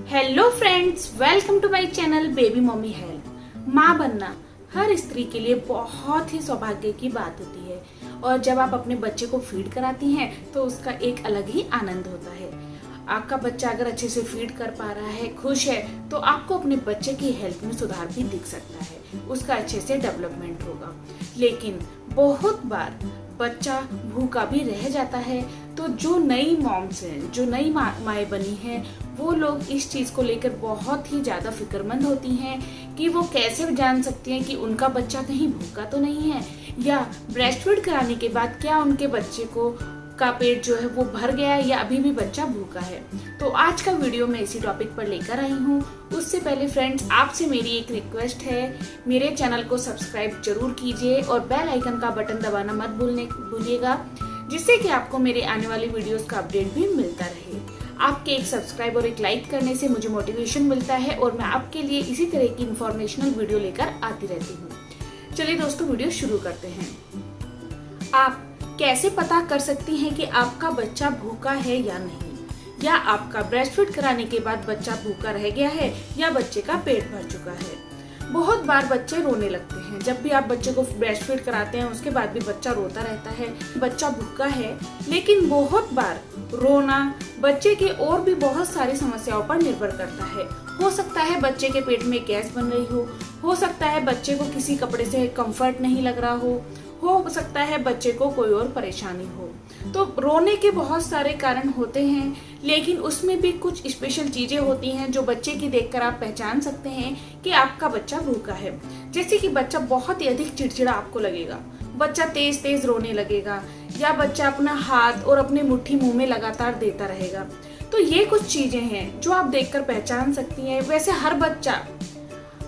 Hello friends, welcome to my channel baby mummy health. माँ बनना हर स्त्री के लिए बहुत ही सौभाग्य की बात होती है और जब आप अपने बच्चे को फीड कराती हैं तो उसका एक अलग ही आनंद होता है। आपका बच्चा अगर अच्छे से फीड कर पा रहा है, खुश है, तो आपको अपने बच्चे की हेल्थ में सुधार भी दिख सकता है, उसका अच्छे से डेवलपमेंट होगा। लेकिन बहुत बार बच्चा भूखा भी रह जाता है, तो जो नई मॉम्स हैं, जो नई माएँ बनी हैं, वो लोग इस चीज़ को लेकर बहुत ही ज़्यादा फिक्रमंद होती हैं कि वो कैसे जान सकती हैं कि उनका बच्चा कहीं भूखा तो नहीं है, या ब्रेस्ट फीड कराने के बाद क्या उनके बच्चे का पेट जो है वो भर गया है या अभी भी बच्चा भूखा है। तो आज का वीडियो मैं इसी टॉपिक पर लेकर आई हूँ। उससे पहले फ्रेंड्स, आपसे मेरी एक रिक्वेस्ट है, मेरे चैनल को सब्सक्राइब जरूर कीजिए और बेल आइकन का बटन दबाना मत भूलिएगा, जिससे कि आपको मेरे आने वाली वीडियोस का अपडेट भी मिलता रहे। आपके एक सब्सक्राइब और एक लाइक करने से मुझे मोटिवेशन मिलता है और मैं आपके लिए इसी तरह की इंफॉर्मेशनल वीडियो लेकर आती रहती हूँ। चलिए दोस्तों, वीडियो शुरू करते हैं। आप कैसे पता कर सकती हैं कि आपका बच्चा भूखा है या नहीं, या आपका ब्रेस्ट फीड कराने के बाद बच्चा भूखा रह गया है या बच्चे का पेट भर चुका है। बहुत बार बच्चे रोने लगते हैं। जब भी आप बच्चे को ब्रेस्ट फीड कराते हैं उसके बाद भी बच्चा रोता रहता है, बच्चा भूखा है। लेकिन बहुत बार रोना बच्चे के और भी बहुत सारी समस्याओं पर निर्भर करता है। हो सकता है बच्चे के पेट में गैस बन रही हो सकता है बच्चे को किसी कपड़े से कंफर्ट नहीं लग रहा हो सकता है बच्चे को कोई और परेशानी हो। तो रोने के बहुत सारे कारण होते हैं, लेकिन उसमें भी कुछ स्पेशल चीजें होती हैं जो बच्चे की देखकर आप पहचान सकते हैं कि आपका बच्चा भूखा है। जैसे कि बच्चा बहुत ही अधिक चिड़चिड़ा आपको लगेगा, बच्चा तेज तेज रोने लगेगा, या बच्चा अपना हाथ और अपनी मुट्ठी मुंह में लगातार देता रहेगा। तो ये कुछ चीजें हैं जो आप देखकर पहचान सकती हैं। वैसे हर बच्चा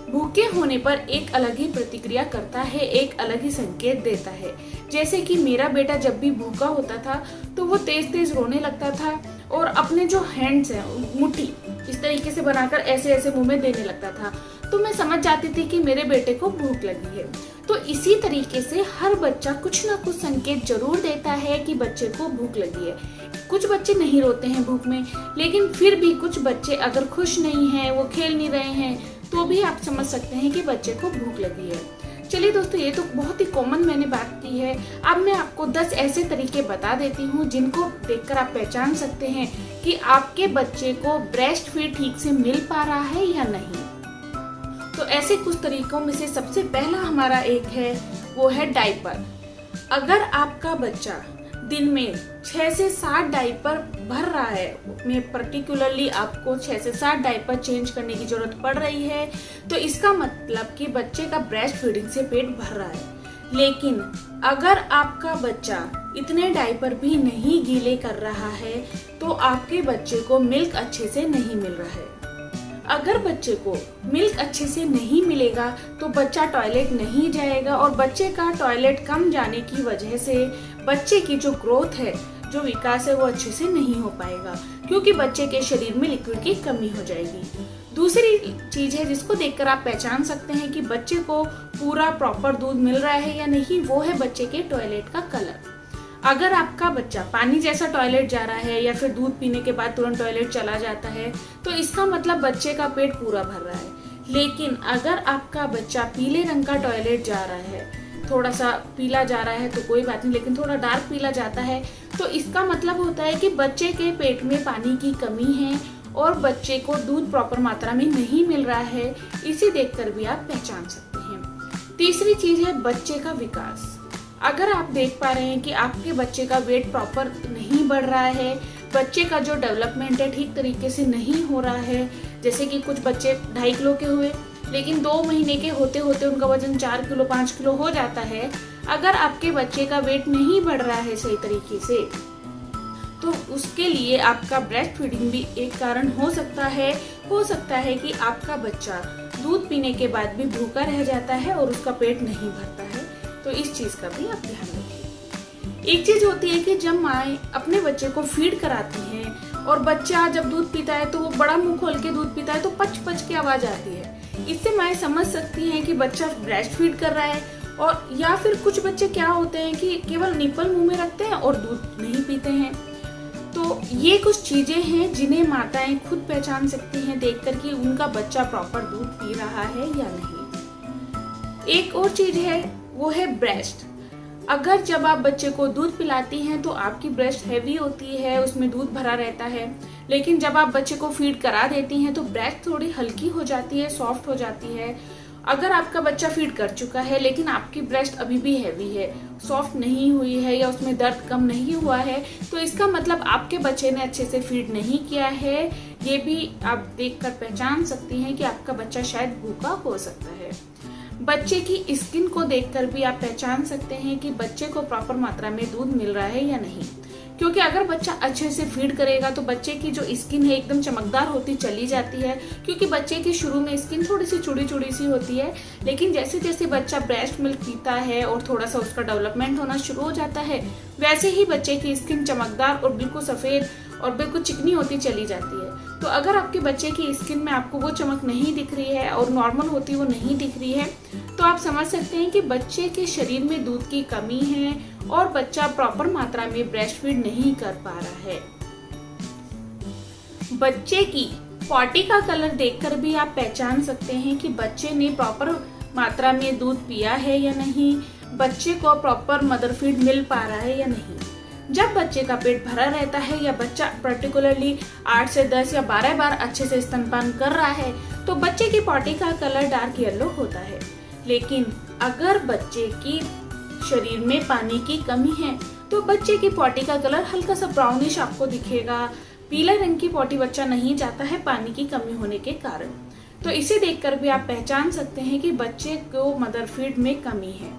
भूखे होने पर एक अलग ही प्रतिक्रिया करता है, एक अलग ही संकेत देता है। जैसे कि मेरा बेटा जब भी भूखा होता था तो वो तेज तेज रोने लगता था और अपने जो हैंड्स हैं, मुट्ठी इस तरीके से बनाकर ऐसे ऐसे मुंह में देने लगता था। तो मैं समझ जाती थी कि मेरे बेटे को भूख लगी है। तो इसी तरीके से हर बच्चा कुछ ना कुछ संकेत जरूर देता है कि बच्चे को भूख लगी है। कुछ बच्चे नहीं रोते हैं भूख में, लेकिन फिर भी कुछ बच्चे अगर खुश नहीं हैं, वो खेल नहीं रहे हैं, तो भी आप समझ सकते हैं कि बच्चे को भूख लगी है। चलिए दोस्तों, ये तो बहुत ही कॉमन मैंने बात की है। अब मैं आपको 10 ऐसे तरीके बता देती हूँ जिनको देखकर आप पहचान सकते हैं कि आपके बच्चे को ब्रेस्ट फीड ठीक से मिल पा रहा है या नहीं। तो ऐसे कुछ तरीकों में से सबसे पहला हमारा एक है, वो है डायपर। अगर आपका बच्चा दिन में 6 से 7 डायपर भर रहा है, में पर्टिकुलरली आपको 6 से 7 डायपर चेंज करने की जरूरत पड़ रही है, तो इसका मतलब कि बच्चे का ब्रेस्ट फीडिंग से पेट भर रहा है। लेकिन अगर आपका बच्चा इतने डायपर भी नहीं गीले कर रहा है, तो आपके बच्चे को मिल्क अच्छे से नहीं मिल रहा है। अगर बच्चे को मिल्क अच्छे से नहीं मिलेगा तो बच्चा टॉयलेट नहीं जाएगा, और बच्चे का टॉयलेट कम जाने की वजह से बच्चे की जो ग्रोथ है, जो विकास है, वो अच्छे से नहीं हो पाएगा, क्योंकि बच्चे के शरीर में लिक्विड की कमी हो जाएगी। दूसरी चीज है जिसको देखकर आप पहचान सकते हैं कि बच्चे को पूरा प्रॉपर दूध मिल रहा है या नहीं, वो है बच्चे के टॉयलेट का कलर। अगर आपका बच्चा पानी जैसा टॉयलेट जा रहा है या फिर दूध पीने के बाद तुरंत टॉयलेट चला जाता है, तो इसका मतलब बच्चे का पेट पूरा भर रहा है। लेकिन अगर आपका बच्चा पीले रंग का टॉयलेट जा रहा है, थोड़ा सा पीला जा रहा है तो कोई बात नहीं, लेकिन थोड़ा डार्क पीला जाता है, तो इसका मतलब होता है कि बच्चे के पेट में पानी की कमी है और बच्चे को दूध प्रॉपर मात्रा में नहीं मिल रहा है। इसे देखकर भी आप पहचान सकते हैं। तीसरी चीज है बच्चे का विकास। अगर आप देख पा रहे हैं कि आपके बच्चे का वेट प्रॉपर नहीं बढ़ रहा है, बच्चे का जो डेवलपमेंट है ठीक तरीके से नहीं हो रहा है, जैसे कि कुछ बच्चे 2.5 किलो के हुए लेकिन 2 महीने के होते होते उनका वजन 4 किलो 5 किलो हो जाता है। अगर आपके बच्चे का वेट नहीं बढ़ रहा है सही तरीके से, तो उसके लिए आपका ब्रेस्ट फीडिंग भी एक कारण हो सकता है। हो सकता है कि आपका बच्चा दूध पीने के बाद भी भूखा रह जाता है और उसका पेट नहीं भरता है, तो इस चीज का भी आप ध्यान रखिए। एक चीज होती है कि जब माएँ अपने बच्चे को फीड कराती हैं और बच्चा जब दूध पीता है तो वो बड़ा मुंह खोल के दूध पीता है, तो पच पच की आवाज आती है। इससे माएँ समझ सकती हैं कि बच्चा ब्रेस्ट फीड कर रहा है। और या फिर कुछ बच्चे क्या होते हैं कि केवल निप्पल मुंह में रखते हैं और दूध नहीं पीते हैं। तो ये कुछ चीज़ें हैं जिन्हें माताएं खुद पहचान सकती हैं देखकर कि उनका बच्चा प्रॉपर दूध पी रहा है या नहीं। एक और चीज़ है, वो है ब्रेस्ट। अगर जब आप बच्चे को दूध पिलाती हैं तो आपकी ब्रेस्ट हैवी होती है, उसमें दूध भरा रहता है, लेकिन जब आप बच्चे को फीड करा देती हैं तो ब्रेस्ट थोड़ी हल्की हो जाती है, सॉफ्ट हो जाती है। अगर आपका बच्चा फीड कर चुका है लेकिन आपकी ब्रेस्ट अभी भी हैवी है, सॉफ्ट नहीं हुई है या उसमें दर्द कम नहीं हुआ है, तो इसका मतलब आपके बच्चे ने अच्छे से फीड नहीं किया है। ये भी आप देखकर पहचान सकती हैं कि आपका बच्चा शायद भूखा हो सकता है। बच्चे की स्किन को देखकर भी आप पहचान सकते हैं कि बच्चे को प्रॉपर मात्रा में दूध मिल रहा है या नहीं, क्योंकि अगर बच्चा अच्छे से फीड करेगा तो बच्चे की जो स्किन है एकदम चमकदार होती चली जाती है, क्योंकि बच्चे की शुरू में स्किन थोड़ी सी चुड़ी चुड़ी सी होती है, लेकिन जैसे जैसे बच्चा ब्रेस्ट मिल्क पीता है और थोड़ा सा उसका डेवलपमेंट होना शुरू हो जाता है, वैसे ही बच्चे की स्किन चमकदार और बिल्कुल सफ़ेद और बिल्कुल चिकनी होती चली जाती है। तो अगर आपके बच्चे की स्किन में आपको वो चमक नहीं दिख रही है और नॉर्मल होती वो नहीं दिख रही है, तो आप समझ सकते हैं कि बच्चे के शरीर में दूध की कमी है और बच्चा प्रॉपर मात्रा में ब्रेस्ट फीड नहीं कर पा रहा है। बच्चे की पॉटी का कलर देखकर भी आप पहचान सकते हैं कि बच्चे ने प्रॉपर मात्रा में दूध पिया है या नहीं, बच्चे को प्रॉपर मदर फीड मिल पा रहा है या नहीं। जब बच्चे का पेट भरा रहता है या बच्चा पर्टिकुलरली 8 से 10 या 12 बार अच्छे से स्तनपान कर रहा है तो बच्चे की पॉटी का कलर डार्क येलो होता है। लेकिन अगर बच्चे की शरीर में पानी की कमी है तो बच्चे की पॉटी का कलर हल्का सा ब्राउनिश आपको दिखेगा। पीला रंग की पॉटी बच्चा नहीं चाहता है पानी की कमी होने के कारण। तो इसे देखकर भी आप पहचान सकते हैं कि बच्चे को मदर फीड में कमी है।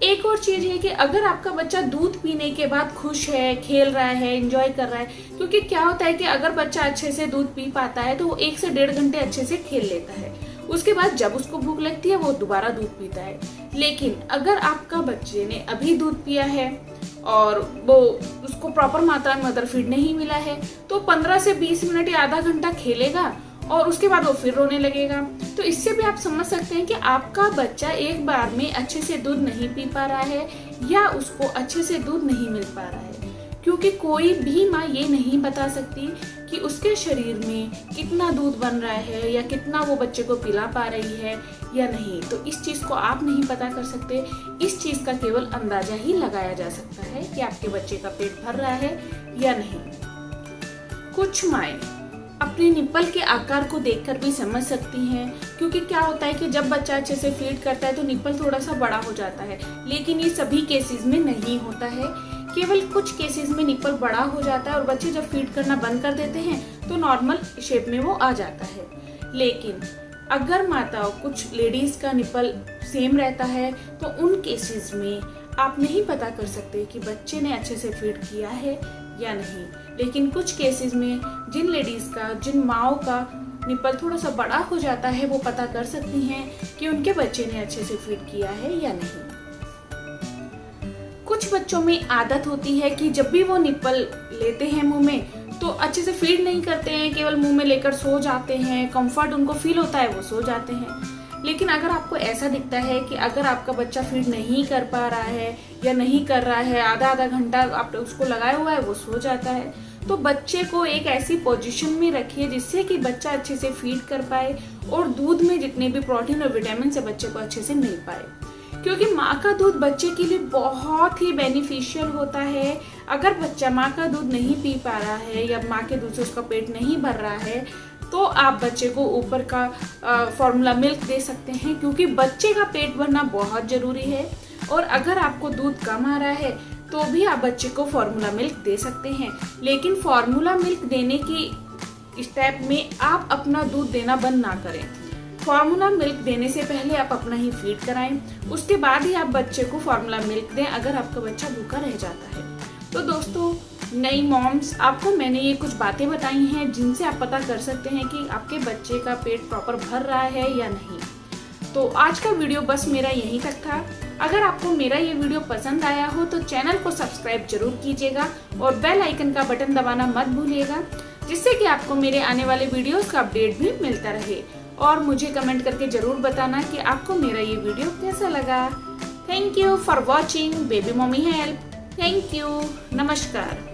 एक और चीज है कि अगर आपका बच्चा दूध पीने के बाद खुश है, खेल रहा है, एंजॉय कर रहा है, क्योंकि क्या होता है कि अगर बच्चा अच्छे से दूध पी पाता है तो वो 1 से 1.5 घंटे अच्छे से खेल लेता है, उसके बाद जब उसको भूख लगती है वो दोबारा दूध पीता है। लेकिन अगर आपका बच्चे ने अभी दूध पिया है और वो उसको प्रॉपर मात्रा में मदर फीड नहीं मिला है तो 15 से 20 मिनट या आधा घंटा खेलेगा और उसके बाद वो फिर रोने लगेगा। तो इससे भी आप समझ सकते हैं कि आपका बच्चा एक बार में अच्छे से दूध नहीं पी पा रहा है या उसको अच्छे से दूध नहीं मिल पा रहा है, क्योंकि कोई भी माँ ये नहीं बता सकती कि उसके शरीर में कितना दूध बन रहा है या कितना वो बच्चे को पिला पा रही है या नहीं। तो इस चीज़ को आप नहीं पता कर सकते, इस चीज़ का केवल अंदाजा ही लगाया जा सकता है कि आपके बच्चे का पेट भर रहा है या नहीं। कुछ माएँ अपने निप्पल के आकार को देखकर भी समझ सकती हैं, क्योंकि क्या होता है कि जब बच्चा अच्छे से फीड करता है तो निप्पल थोड़ा सा बड़ा हो जाता है, लेकिन ये सभी केसेस में नहीं होता है। केवल कुछ केसेस में निप्पल बड़ा हो जाता है और बच्चे जब फीड करना बंद कर देते हैं तो नॉर्मल शेप में वो आ जाता है। लेकिन अगर माताओं कुछ लेडीज का निप्पल सेम रहता है तो उन केसेस में आप नहीं पता कर सकते कि बच्चे ने अच्छे से फीड किया है या नहीं। लेकिन कुछ केसेस में जिन लेडीज का, जिन माओं का निप्पल थोड़ा सा बड़ा हो जाता है वो पता कर सकती हैं कि उनके बच्चे ने अच्छे से फीड किया है या नहीं। कुछ बच्चों में आदत होती है कि जब भी वो निप्पल लेते हैं मुंह में तो अच्छे से फीड नहीं करते हैं, केवल मुंह में लेकर सो जाते हैं, कंफर्ट उनको फील होता है वो सो जाते हैं। लेकिन अगर आपको ऐसा दिखता है कि अगर आपका बच्चा फीड नहीं कर पा रहा है या नहीं कर रहा है, आधा घंटा आप उसको लगाया हुआ है वो सो जाता है, तो बच्चे को एक ऐसी पोजीशन में रखिए जिससे कि बच्चा अच्छे से फीड कर पाए और दूध में जितने भी प्रोटीन और विटामिन से बच्चे को अच्छे से मिल पाए। क्योंकि माँ का दूध बच्चे के लिए बहुत ही बेनिफिशियल होता है। अगर बच्चा माँ का दूध नहीं पी पा रहा है या माँ के दूध से उसका पेट नहीं भर रहा है तो आप बच्चे को ऊपर का फॉर्मूला मिल्क दे सकते हैं, क्योंकि बच्चे का पेट भरना बहुत ज़रूरी है। और अगर आपको दूध कम आ रहा है तो भी आप बच्चे को फॉर्मूला मिल्क दे सकते हैं। लेकिन फॉर्मूला मिल्क देने की स्टेप में आप अपना दूध देना बंद ना करें। फॉर्मूला मिल्क देने से पहले आप अपना ही फीड कराएं, उसके बाद ही आप बच्चे को फॉर्मूला मिल्क दें अगर आपका बच्चा भूखा रह जाता है। तो दोस्तों, नई मॉम्स, आपको मैंने ये कुछ बातें बताई हैं जिनसे आप पता कर सकते हैं कि आपके बच्चे का पेट प्रॉपर भर रहा है या नहीं। तो आज का वीडियो बस मेरा यहीं तक था। अगर आपको मेरा ये वीडियो पसंद आया हो तो चैनल को सब्सक्राइब जरूर कीजिएगा और बेल आइकन का बटन दबाना मत भूलिएगा, जिससे कि आपको मेरे आने वाले वीडियोस का अपडेट भी मिलता रहे। और मुझे कमेंट करके जरूर बताना कि आपको मेरा ये वीडियो कैसा लगा। Thank you for watching baby mummy help. Thank you. नमस्कार।